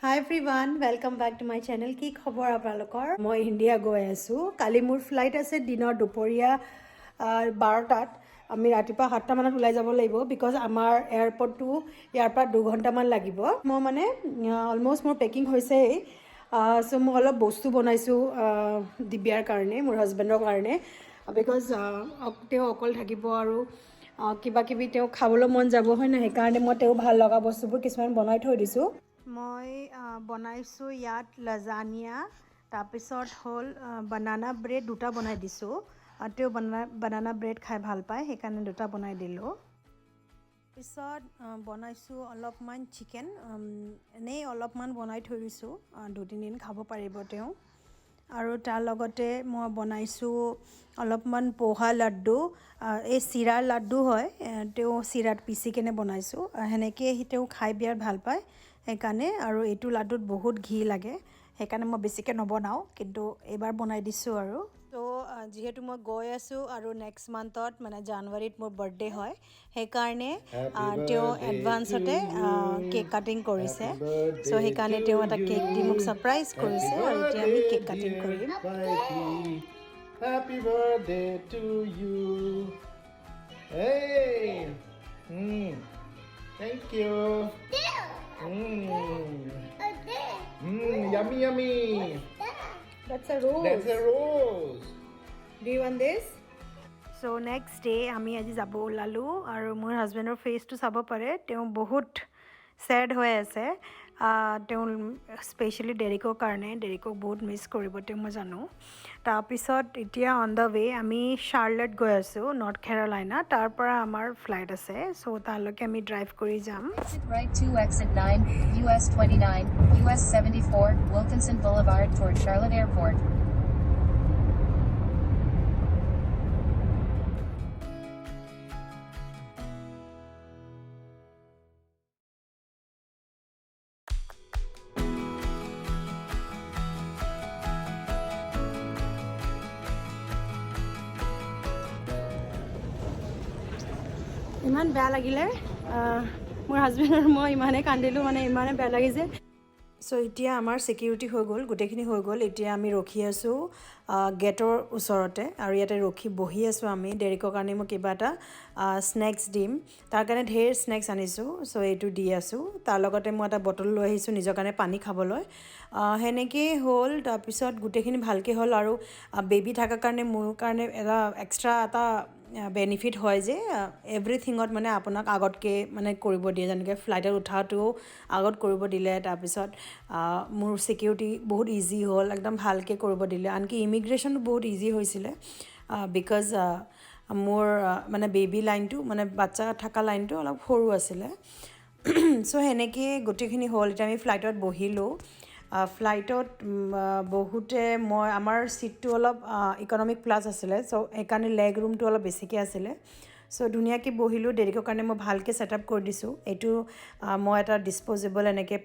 Hi everyone, welcome back to my channel. কি খবৰ আপোনালোকৰ? মই ইণ্ডিয়া গৈ আছো। কালি মোৰ ফ্লাইট আছে দিনৰ দুপৰীয়া 12টাত। আমি ৰাতিপুৱা 7টা মানত ওলাই যাব লাগিব বিকজ আমাৰ এয়াৰপৰ্টটো ইয়াৰ পৰা 2 ঘণ্টামান লাগিব। মই মানে অলমোষ্ট মোৰ পেকিং হৈছেই। সো মই অলপ বস্তু বনাইছোঁ দিব্যাৰ কাৰণে, মোৰ হাজবেণ্ডৰ কাৰণে বিকজ তেওঁ অকল থাকিব আৰু কিবা কিবি তেওঁ খাবলৈ মন যাব হয় না, সেইকাৰণে মই তেওঁ ভাল লগা বস্তুবোৰ কিছুমান বনাই থৈ দিছোঁ। মই বনাইছোঁ ইয়াত লাজানিয়া, তাৰপিছত হ'ল বানানা ব্ৰেড দুটা বনাই দিছোঁ। তেওঁ বানানা ব্ৰেড খাই ভাল পায়, সেইকাৰণে দুটা বনাই দিলোঁ। তাৰপিছত বনাইছোঁ অলপমান চিকেন, এনেই অলপমান বনাই থৈ দিছোঁ, 2-3 দিন খাব পাৰিব তেওঁ। আৰু তাৰ লগতে মই বনাইছোঁ অলপমান পোহা লাড্ডু, এই চিৰাৰ লাড্ডু হয়, তেওঁ চিৰাত পিচি কেনে বনাইছোঁ। সেনেকৈ তেওঁ খাই বিৰাট ভাল পায় সেইকাৰণে। আৰু এইটো লাড্ডুত বহুত ঘি লাগে, সেইকাৰণে মই বেছিকৈ নবনাওঁ, কিন্তু এইবাৰ বনাই দিছোঁ আৰু। তো যিহেতু মই গৈ আছোঁ আৰু নেক্সট মান্থত মানে জানুৱাৰীত মোৰ বাৰ্থডে হয়, সেইকাৰণে তেওঁ এডভান্সতে কেক কাটিং কৰিছে। চ' সেইকাৰণে তেওঁ এটা কেক দি মোক ছাৰপ্ৰাইজ কৰিছে আৰু এতিয়া আমি কেক কাটিং কৰিম। Happy birthday to you. Hey. Thank you. Yummy, yummy. That's a rose. That's a rose. Do you want this? So next day আমি আজি যাব ওলালোঁ আৰু মোৰ হাজবেণ্ডৰ ফেচটো চাব পাৰে, তেওঁ বহুত ছেড হৈ আছে। তেওঁ স্পেচিয়েলি ডেৰিকৰ কাৰণে, ডেৰিকক বহুত মিছ কৰিব তেওঁ, মই জানো। তাৰপিছত এতিয়া অন দ্য ৱে আমি চাৰ্লট গৈ আছোঁ, নৰ্থ কেৰলাইনা। তাৰ পৰা আমাৰ ফ্লাইট আছে, চ' তালৈকে আমি ড্ৰাইভ কৰি যাম। Exit right 2, exit 9, US 29, US 74, Wilkinson Boulevard toward Charlotte Airport. ইমান বেয়া লাগিলে, মোৰ হাজবেণ্ড আৰু মই ইমানেই কান্দিলোঁ, মানে ইমানেই বেয়া লাগিছে। চ' এতিয়া আমাৰ ছিকিউৰিটি হৈ গ'ল, গোটেইখিনি হৈ গ'ল। এতিয়া আমি ৰখি আছোঁ গেটৰ ওচৰতে, আৰু ইয়াতে ৰখি বহি আছোঁ আমি। ডেৰিকৰ কাৰণে মই কিবা এটা স্নেক্স দিম, তাৰ কাৰণে ঢেৰ স্নেক্স আনিছোঁ, চ' এইটো দি আছোঁ। তাৰ লগতে মই এটা বটল লৈ আহিছোঁ নিজৰ কাৰণে পানী খাবলৈ। সেনেকেই হ'ল। তাৰপিছত গোটেইখিনি ভালকৈ হ'ল। আৰু বেবী থকাৰ কাৰণে মোৰ কাৰণে এটা এক্সট্ৰা এটা বেনিফিট হয় যে এভৰিথিঙত মানে আপোনাক আগতকৈ মানে কৰিব দিয়ে, যেনেকৈ ফ্লাইটত উঠাটোও আগত কৰিব দিলে। তাৰপিছত মোৰ ছিকিউৰিটি বহুত ইজি হ'ল, একদম ভালকৈ কৰিব দিলে। আনকি ইমিগ্ৰেশ্যনো বহুত ইজি হৈছিলে বিকজ মোৰ মানে বেবী লাইনটো, মানে বাচ্চা থকা লাইনটো অলপ সৰু আছিলে। চ' সেনেকৈ গোটেইখিনি হ'ল। এতিয়া আমি ফ্লাইটত বহিলোঁ। ফ্লাইটত বহুতে আমাৰ ছিটটো অলপ ইকনমিক প্লাছ আছিলে, চ' সেইকাৰণে লেগ ৰুমটো অলপ বেছিকৈ আছিলে। চ' ধুনীয়াকৈ বহিলোঁ। ডেৰিকৰ কাৰণে মই ভালকৈ ছেটআপ কৰি দিছোঁ। এইটো মই এটা ডিছপ'জেবল এনেকৈ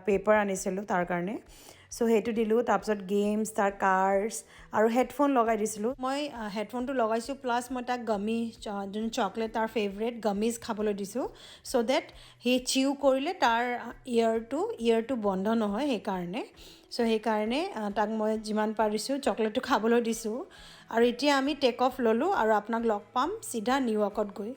পেপাৰ আনিছিলোঁ তাৰ কাৰণে, চ' সেইটো দিলোঁ। তাৰপিছত গেমছ, তাৰ কাৰ্ডছ আৰু হেডফোন লগাই দিছিলোঁ। মই হেডফোনটো লগাইছোঁ, প্লাছ মই তাক গামি, যোন চকলেট তাৰ ফেভৰেট গামিজ খাবলৈ দিছোঁ, চ' ডেট সি চিউ কৰিলে তাৰ ইয়েৰটো বন্ধ নহয়, সেইকাৰণে। চ' সেইকাৰণে তাক মই যিমান পাৰিছোঁ চকলেটটো খাবলৈ দিছোঁ। আৰু এতিয়া আমি টেক অফ ল'লোঁ আৰু আপোনাক লগ পাম চিধা নিউয়ৰ্কত গৈ।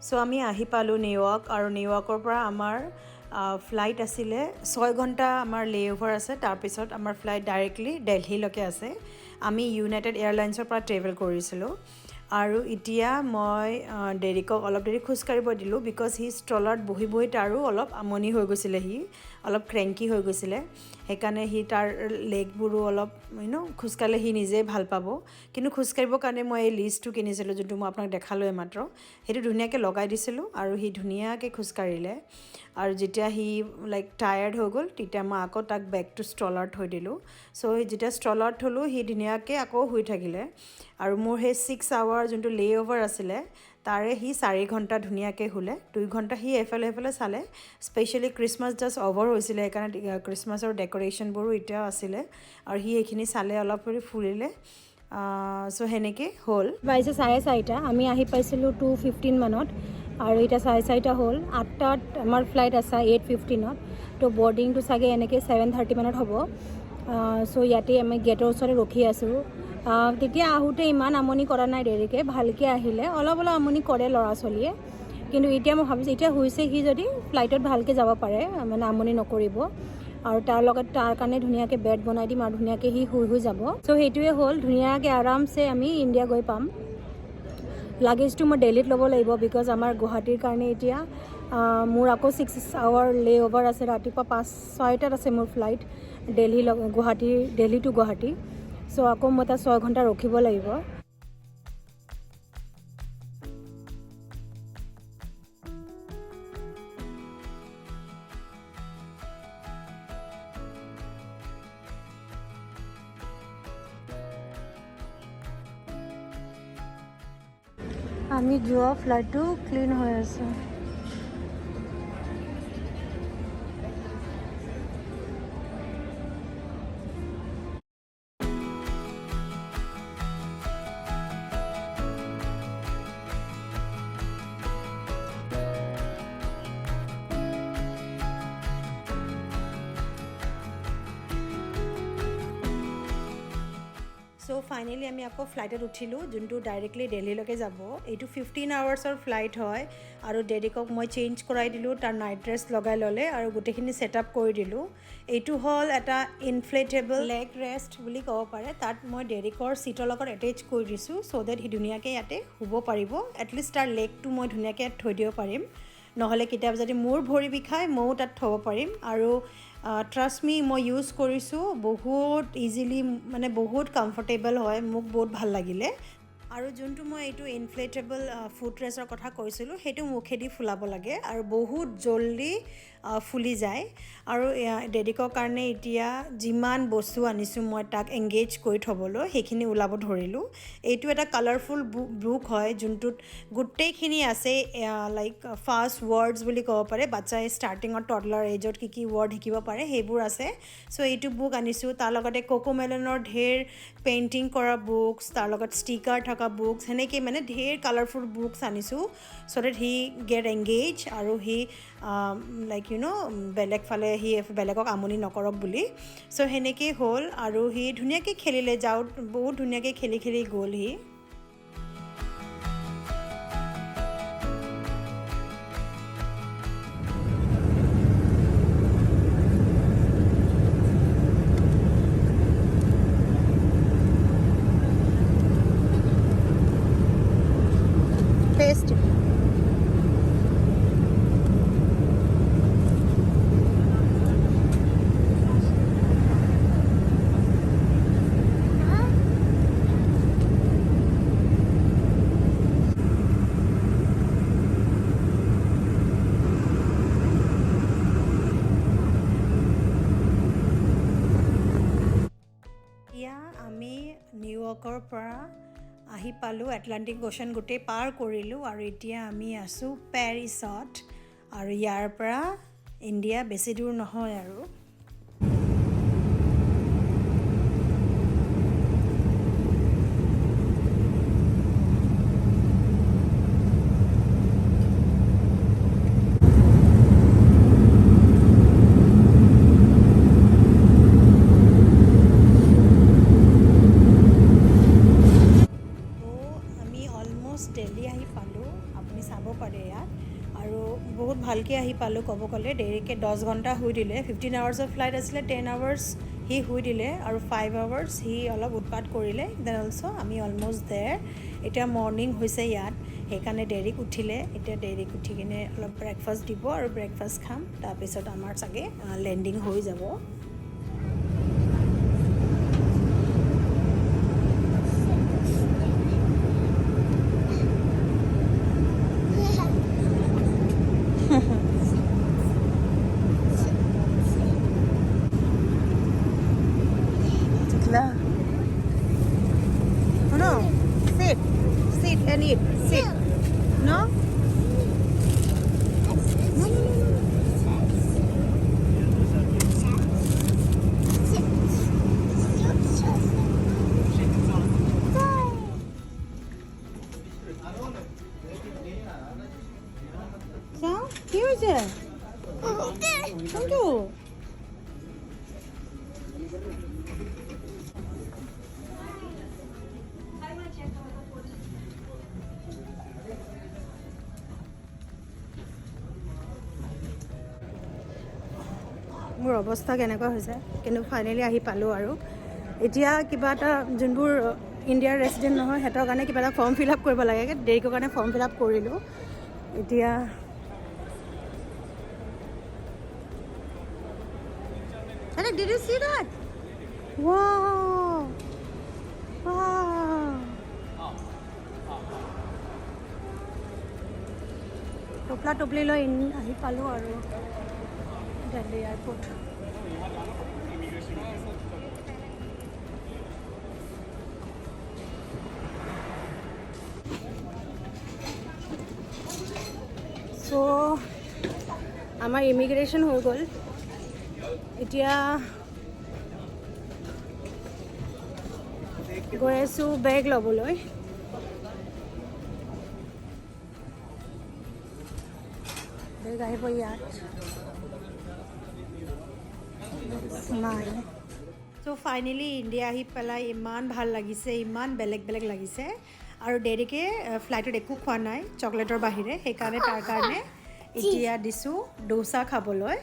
চ' আমি আহি পালোঁ নিউয়ৰ্ক, আৰু নিউয়ৰ্কৰ পৰা আমাৰ ফ্লাইট আছিলে 6 ঘণ্টা আমাৰ লে'অভাৰ আছে। তাৰপিছত আমাৰ ফ্লাইট ডাইৰেক্টলি দেলহিলৈকে আছে। আমি ইউনাইটেড এয়াৰলাইন্সৰ পৰা ট্ৰেভেল কৰিছিলোঁ। আৰু এতিয়া মই ডেৰিকক অলপ দেৰি খোজকাঢ়িব দিলোঁ বিকজ সি ষ্ট্ৰলাৰত বহি বহি তাৰো অলপ আমনি হৈ গৈছিলে। সি অলপ ক্ৰেংকি হৈ গৈছিলে সেইকাৰণে সি তাৰ লেগবোৰো অলপ খোজকাঢ়িলে সি নিজেই ভাল পাব কিন্তু খোজকাঢ়িবৰ কাৰণে মই এই লিষ্টটো কিনিছিলোঁ যোনটো মই আপোনাক দেখালোঁ মাত্ৰ সেইটো ধুনীয়াকৈ লগাই দিছিলোঁ আৰু সি ধুনীয়াকৈ খোজকাঢ়িলে আৰু যেতিয়া সি লাইক টায়াৰ্ড হৈ গ'ল তেতিয়া মই আকৌ তাক বেগটো ষ্ট্ৰলাৰত থৈ দিলোঁ চ' যেতিয়া ষ্ট্ৰলাৰত থ'লোঁ সি ধুনীয়াকৈ আকৌ শুই থাকিলে আৰু মোৰ সেই 6 আৱাৰ যোনটো লে অ'ভাৰ আছিলে তাৰে সি 4 ঘণ্টা ধুনীয়াকৈ শুলে 2 ঘণ্টা সি এফালে চালে স্পেচিয়েলি ক্ৰিছমাছ জাষ্ট অভাৰ হৈছিলে সেইকাৰণে ক্ৰিছমাছৰ ডেক'ৰেশ্যনবোৰো এতিয়াও আছিলে আৰু সি এইখিনি চালে অলপ ফুৰিলে চ' সেনেকৈ হ'ল পাইছে 4:30 আমি আহি পাইছিলোঁ 2:15 মানত আৰু এতিয়া 4:30 হ'ল 8টাত আমাৰ ফ্লাইট আছে 8:15ত তো বৰ্ডিংটো চাগে এনেকৈ 7:30 মানত হ'ব চ' ইয়াতে আমি গেটৰ ওচৰতে ৰখি আছোঁ তেতিয়া আহোঁতে ইমান আমনি কৰা নাই দেৰিকৈ ভালকৈ আহিলে অলপ আমনি কৰে ল'ৰা ছোৱালীয়ে কিন্তু এতিয়া মই ভাবিছোঁ এতিয়া হৈছে সি যদি ফ্লাইটত ভালকৈ যাব পাৰে মানে আমনি নকৰিব আৰু তাৰ লগত তাৰ কাৰণে ধুনীয়াকৈ বেড বনাই দিম আৰু ধুনীয়াকৈ সি শুই যাব চ' সেইটোৱে হ'ল ধুনীয়াকৈ আৰামছে আমি ইণ্ডিয়া গৈ পাম লাগেজটো মই দেলহিত ল'ব লাগিব বিকজ আমাৰ গুৱাহাটীৰ কাৰণে এতিয়া মোৰ আকৌ 6 আৱাৰ লে অ'ভাৰ আছে ৰাতিপুৱা 5-6টাত আছে মোৰ ফ্লাইট দেলহি টু গুৱাহাটী চ' আকৌ মই তাত 6 ঘণ্টা ৰখিব লাগিব আমি যোৱা ফ্লাইটটো ক্লিন হৈ আছে চ' ফাইনেলি আমি আকৌ ফ্লাইটত উঠিলোঁ যোনটো ডাইৰেক্টলি দেলহিলৈকে যাব এইটো 15 আৱাৰ্ছৰ ফ্লাইট হয় আৰু ডেৰিকক মই চেঞ্জ কৰাই দিলোঁ তাৰ নাইট ড্ৰেছ লগাই ল'লে আৰু গোটেইখিনি ছেট আপ কৰি দিলোঁ এইটো হ'ল এটা ইনফ্লেটেবল লেগ ৰেষ্ট বুলি ক'ব পাৰে তাত মই ডেৰিকৰ ছিটৰ লগত এটেচ কৰি দিছোঁ চ' ডেট সি ধুনীয়াকৈ ইয়াতে শুব পাৰিব এটলিষ্ট তাৰ লেগটো মই ধুনীয়াকৈ থৈ দিব পাৰিম নহ'লে কেতিয়াবা যদি মোৰ ভৰি বিষায় ময়ো তাত থ'ব পাৰিম আৰু ট্ৰাষ্ট মি মই ইউজ কৰিছোঁ বহুত ইজিলি মানে বহুত কমফৰ্টেবল হয় মোক বহুত ভাল লাগিলে আৰু যোনটো মই এইটো ইনফ্লেটেবল ফুট ৰেষ্টৰ কথা কৈছিলোঁ সেইটো মুখেদি ফুলাব লাগে আৰু বহুত জল্দি ফুলি যায় আৰু ডেডিকৰ কাৰণে এতিয়া যিমান বস্তু আনিছোঁ মই তাক এংগেজ কৰি থ'বলৈ সেইখিনি ওলাব ধৰিলোঁ এইটো এটা কালাৰফুল বুক হয় যোনটোত গোটেইখিনি আছে লাইক ফাৰ্ষ্ট ৱৰ্ডছ বুলি ক'ব পাৰে বাচ্চাই ষ্টাৰ্টিঙত টডলাৰ এজত কি ৱৰ্ড শিকিব পাৰে সেইবোৰ আছে চ' এইটো বুক আনিছোঁ তাৰ লগতে কোকোমেলনৰ ঢেৰ পেইণ্টিং কৰা বুকছ তাৰ লগত ষ্টিকাৰ থকা বুকছ সেনেকৈ মানে ঢেৰ কালাৰফুল বুকছ আনিছোঁ চ' ডেট হি গেট এংগেজ আৰু হি লাইক বেলেগ ফালে সি বেলেগক আমনি নকৰক বুলি চ' সেনেকেই হ'ল আৰু সি ধুনীয়াকৈ খেলিলে বহুত ধুনীয়াকৈ খেলি গ'ল সি নিউয়ৰ্কৰ পৰা আহি পালোঁ এটলাণ্টিক অ'চেন গোটেই পাৰ কৰিলোঁ আৰু এতিয়া আমি আছোঁ পেৰিছত আৰু ইয়াৰ পৰা ইণ্ডিয়া বেছি দূৰ নহয় আৰু দেলহি আহি পালোঁ আপুনি চাব পাৰে ইয়াত আৰু বহুত ভালকৈ আহি পালোঁ ক'ব গ'লে দেৰিকৈ 10 ঘণ্টা শুই দিলে 15 আৱাৰ্ছৰ ফ্লাইট আছিলে 10 আৱাৰ্ছ সি শুই দিলে আৰু 5 hours সি অলপ উৎপাত কৰিলে দেন অলছ' আমি অলমষ্ট দেৰ এতিয়া মৰ্ণিং হৈছে ইয়াত সেইকাৰণে দেৰিক উঠিলে এতিয়া দেৰিক উঠি কিনে অলপ ব্ৰেকফাষ্ট দিব আৰু ব্ৰেকফাষ্ট খাম তাৰপিছত আমাৰ চাগে লেণ্ডিং হৈ যাব No, sit and eat, sit. No? So, here is it. Come to. মোৰ অৱস্থা কেনেকুৱা হৈছে কিন্তু ফাইনেলি আহি পালোঁ আৰু এতিয়া কিবা এটা যোনবোৰ ইণ্ডিয়াৰ ৰেচিডেণ্ট নহয় সিহঁতৰ কাৰণে কিবা এটা ফৰ্ম ফিল আপ কৰিব লাগে দেৰিকৰ কাৰণে ফৰ্ম ফিল আপ কৰিলোঁ এতিয়া Did you see that? Wow! Wow! টপলা টপলি লৈ আহি পালোঁ আৰু দিল্লী এয়াৰপৰ্ট চ' আমাৰ ইমিগ্ৰেশ্যন হৈ গ'ল এতিয়া গৈ আছোঁ বেগ ল'বলৈ বেগ আহিব ইয়াত নাই চ' ফাইনেলি ইণ্ডিয়া আহি পেলাই ইমান ভাল লাগিছে ইমান বেলেগ বেলেগ লাগিছে আৰু দেৰিকৈ ফ্লাইটত একো খোৱা নাই চকলেটৰ বাহিৰে সেইকাৰণে তাৰ কাৰণে এতিয়া দিছোঁ ডোচা খাবলৈ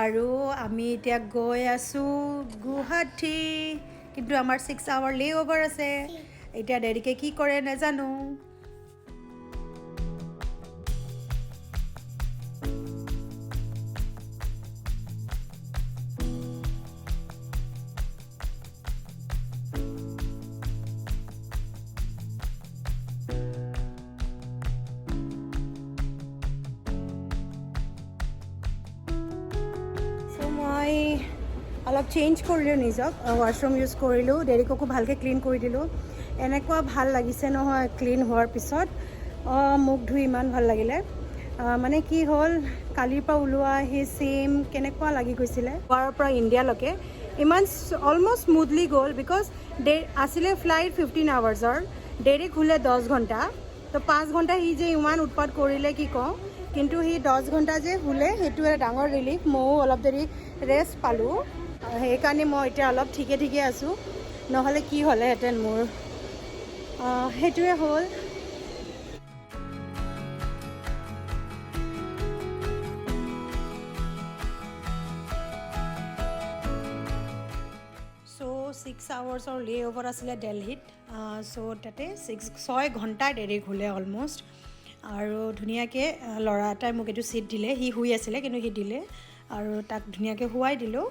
আৰু আমি এতিয়া গৈ আছোঁ গুৱাহাটী কিন্তু আমাৰ 6 hour লে অভাৰ আছে এতিয়া দেৰিকৈ কি কৰে নাজানো মই অলপ চেঞ্জ কৰিলোঁ নিজক ৱাছৰুম ইউজ কৰিলোঁ দেৰিককো ভালকৈ ক্লিন কৰি দিলোঁ এনেকুৱা ভাল লাগিছে নহয় ক্লিন হোৱাৰ পিছত মুখ ধুই ইমান ভাল লাগিলে মানে কি হ'ল কালিৰ পৰা ওলোৱা সেই ছেইম কেনেকুৱা লাগি গৈছিলে গোৱাৰ পৰা ইণ্ডিয়ালৈকে ইমান অলমষ্ট স্মুথলি গ'ল বিকজ আছিলে ফ্লাইট 15 hours দেৰিক শুলে 10 ঘণ্টা তো 5 ঘণ্টা সি যে ইমান উৎপাত কৰিলে কি কওঁ কিন্তু সি 10 ঘণ্টা যে শুলে সেইটো এটা ডাঙৰ ৰিলিফ ময়ো অলপ দেৰি ৰেষ্ট পালোঁ সেইকাৰণে মই এতিয়া অলপ ঠিকে ঠিকে আছোঁ নহ'লে কি হ'লেহেঁতেন মোৰ সেইটোৱে হ'ল চ' 6 hours লে অভাৰ আছিলে দিল্লীত চ' তাতে 6 ঘণ্টাই দেৰি শুলে অলমষ্ট আৰু ধুনীয়াকৈ ল'ৰা এটাই মোক এইটো ছিট দিলে সি শুই আছিলে কিন্তু সি দিলে আৰু তাক ধুনীয়াকৈ শুৱাই দিলোঁ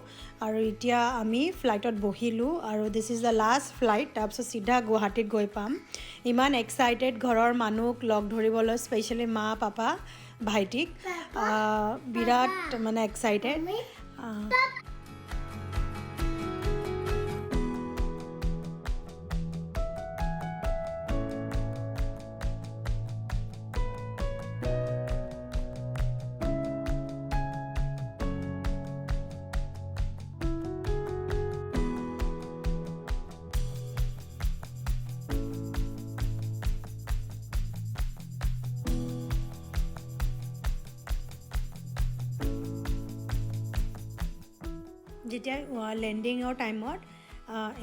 আৰু এতিয়া আমি ফ্লাইটত বহিলোঁ আৰু this is the last flight তাৰপিছত চিধা গুৱাহাটীত গৈ পাম ইমান এক্সাইটেড ঘৰৰ মানুহক লগ ধৰিবলৈ স্পেচিয়েলি মা পাপা ভাইটিক বিৰাট মানে এক্সাইটেড যেতিয়া লেণ্ডিঙৰ টাইমত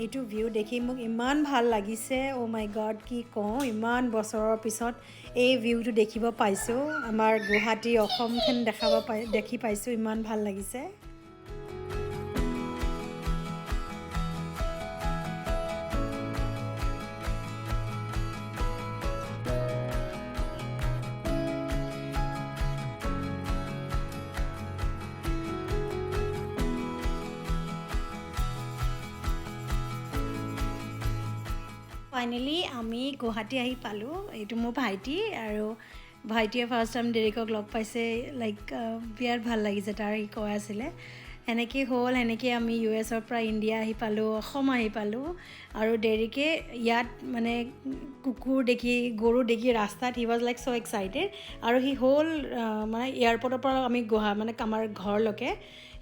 এইটো ভিউ দেখি মোক ইমান ভাল লাগিছে অ' মাই গড কি কওঁ ইমান বছৰৰ পিছত এই ভিউটো দেখিব পাইছোঁ আমাৰ গুৱাহাটী অসমখন দেখি পাইছোঁ ইমান ভাল লাগিছে ফাইনেলি আমি গুৱাহাটী আহি পালোঁ এইটো মোৰ ভাইটি আৰু ভাইটিয়ে ফাৰ্ষ্ট টাইম ডেৰিকক লগ পাইছে লাইক বিৰাট ভাল লাগিছে তাৰ সি কৈ আছিলে এনেকৈ হ'ল এনেকৈ আমি US-ৰ পৰা ইণ্ডিয়া আহি পালোঁ অসম আহি পালোঁ আৰু ডেৰিকে ইয়াত মানে কুকুৰ দেখি গৰু দেখি ৰাস্তাত he was like so' excited আৰু সি হ'ল মানে এয়াৰপৰ্টৰ পৰা আমি মানে আমাৰ ঘৰলৈকে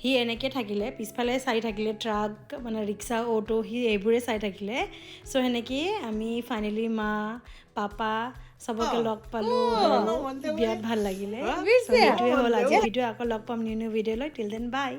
সি এনেকৈ থাকিলে পিছফালে চাই থাকিলে ট্ৰাক মানে ৰিক্সা অ'টো সি এইবোৰে চাই থাকিলে চ' সেনেকৈয়ে আমি ফাইনেলি মা পাপা চবকে লগ পালোঁ বিৰাট ভাল লাগিলে সেইটোৱে হ'ল আজি ভিডিঅ' আকৌ লগ পাম নিউ ভিডিঅ' লৈ টিল দেন বাই